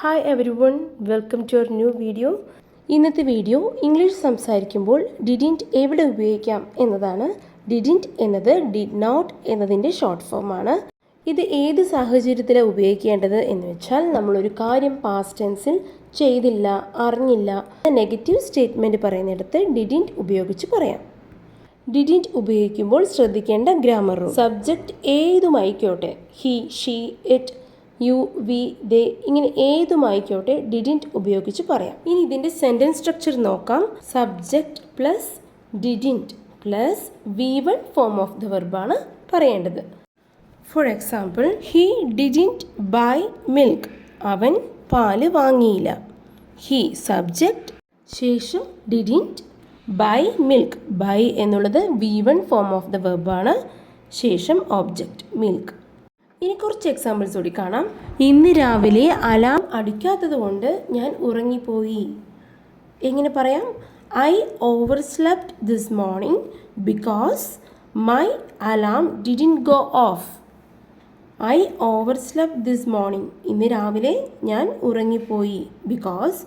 Hi everyone, welcome to our new video. ഇന്നത്തെ video English സംസാരിക്കുമ്പോൾ didn't എവിടെ ഉപയോഗിക്കാം എന്നതാണ്. ഡിഡിൻറ്റ് എന്നത് ഡിഡ് നോട്ട് എന്നതിൻ്റെ ഷോർട്ട് ഫോമാണ്. ഇത് ഏത് സാഹചര്യത്തിലാണ് ഉപയോഗിക്കേണ്ടത് എന്ന് വെച്ചാൽ, നമ്മളൊരു കാര്യം പാസ്റ്റ് ടെൻസിൽ ചെയ്തില്ല, അറിഞ്ഞില്ല, നെഗറ്റീവ് സ്റ്റേറ്റ്മെൻറ്റ് പറയുന്നിടത്ത് ഡിഡിൻറ്റ് ഉപയോഗിച്ച് പറയാം. ഡിഡിൻറ്റ് ഉപയോഗിക്കുമ്പോൾ ശ്രദ്ധിക്കേണ്ട ഗ്രാമർ റൂൾ. സബ്ജക്റ്റ് ഏതുമായിക്കോട്ടെ, he, she, it, you, we, they, ഇങ്ങനെ ഏതുമായിക്കോട്ടെ ഡിഡിൻറ്റ് ഉപയോഗിച്ച് പറയാം. ഇനി ഇതിൻ്റെ സെൻറ്റൻസ് സ്ട്രക്ചർ നോക്കാം. Subject plus didn't plus V1 form of the വെർബാണ് പറയേണ്ടത്. For example, he didn't buy milk, അവൻ പാല് വാങ്ങിയില്ല. ഹി സബ്ജക്റ്റ്, ശേഷം ഡിഡിൻറ്റ് ബൈ മിൽക്ക്. ബൈ എന്നുള്ളത് V1 ഫോം ഓഫ് ദ വെർബാണ്, ശേഷം ഓബ്ജക്റ്റ് മിൽക്ക്. ഇനി കുറച്ച് എക്സാമ്പിൾസ് കൂടി കാണാം. ഇന്ന് രാവിലെ അലാം അടിക്കാത്തത് കൊണ്ട് ഞാൻ ഉറങ്ങിപ്പോയി. എങ്ങനെ പറയാം? I over slept this morning because my alarm didn't go of. I over slept this morning, ഇന്ന് രാവിലെ ഞാൻ ഉറങ്ങിപ്പോയി. ബിക്കോസ്,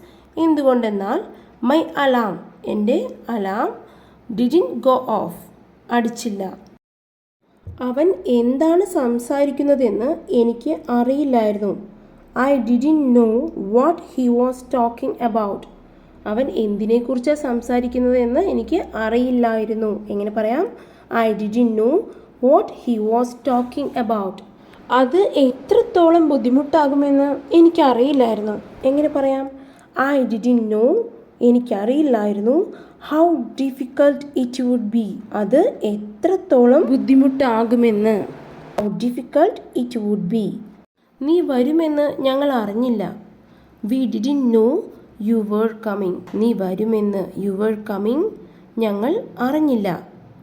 എന്തുകൊണ്ടെന്നാൽ മൈ അലാം, എൻ്റെ അലാം ഡിഡിൻറ്റ് ഗോ ഓഫ്, അടിച്ചില്ല. അവൻ എന്താണ് സംസാരിക്കുന്നതെന്ന് എനിക്ക് അറിയില്ലായിരുന്നു. I didn't no what he was talking about. അവൻ എന്തിനെക്കുറിച്ചാണ് സംസാരിക്കുന്നത് എന്ന് എനിക്ക് അറിയില്ലായിരുന്നു. എങ്ങനെ പറയാം? I didn't no what he was talking about. അത് എത്രത്തോളം ബുദ്ധിമുട്ടാകുമെന്ന് എനിക്കറിയില്ലായിരുന്നു. എങ്ങനെ പറയാം? ഐ ഡിഡിൻറ്റ് നോ, എനിക്കറിയില്ലായിരുന്നു. How difficult it would be, അത് എത്രത്തോളം ബുദ്ധിമുട്ടാകുമെന്ന്. How difficult it would be. നീ വരുമെന്ന് ഞങ്ങൾ അറിഞ്ഞില്ല. We didn't know you were coming. നീ വരുമെന്ന്, യു വർ കമ്മിങ്, ഞങ്ങൾ അറിഞ്ഞില്ല.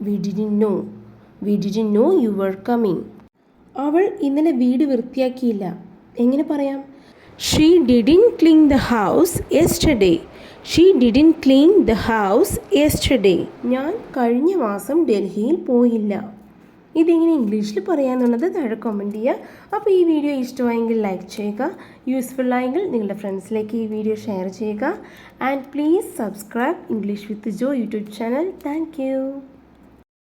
We didn't know you were coming. അവൾ ഇന്നലെ വീട് വൃത്തിയാക്കിയില്ല. എങ്ങനെ പറയാം? She didn't clean the house yesterday. She didn't clean the house yesterday. ഞാൻ കഴിഞ്ഞ മാസം ഡൽഹിയിൽ പോയില്ല. ഇതെങ്ങനെ ഇംഗ്ലീഷിൽ പറയാമെന്നുള്ളത് താഴെ കമൻറ്റ് ചെയ്യുക. അപ്പോൾ ഈ വീഡിയോ ഇഷ്ടമായെങ്കിൽ ലൈക്ക് ചെയ്യുക, യൂസ്ഫുൾ ആയെങ്കിൽ നിങ്ങളുടെ ഫ്രണ്ട്സിലേക്ക് ഈ വീഡിയോ ഷെയർ ചെയ്യുക. And please subscribe English with Jo YouTube channel. Thank U.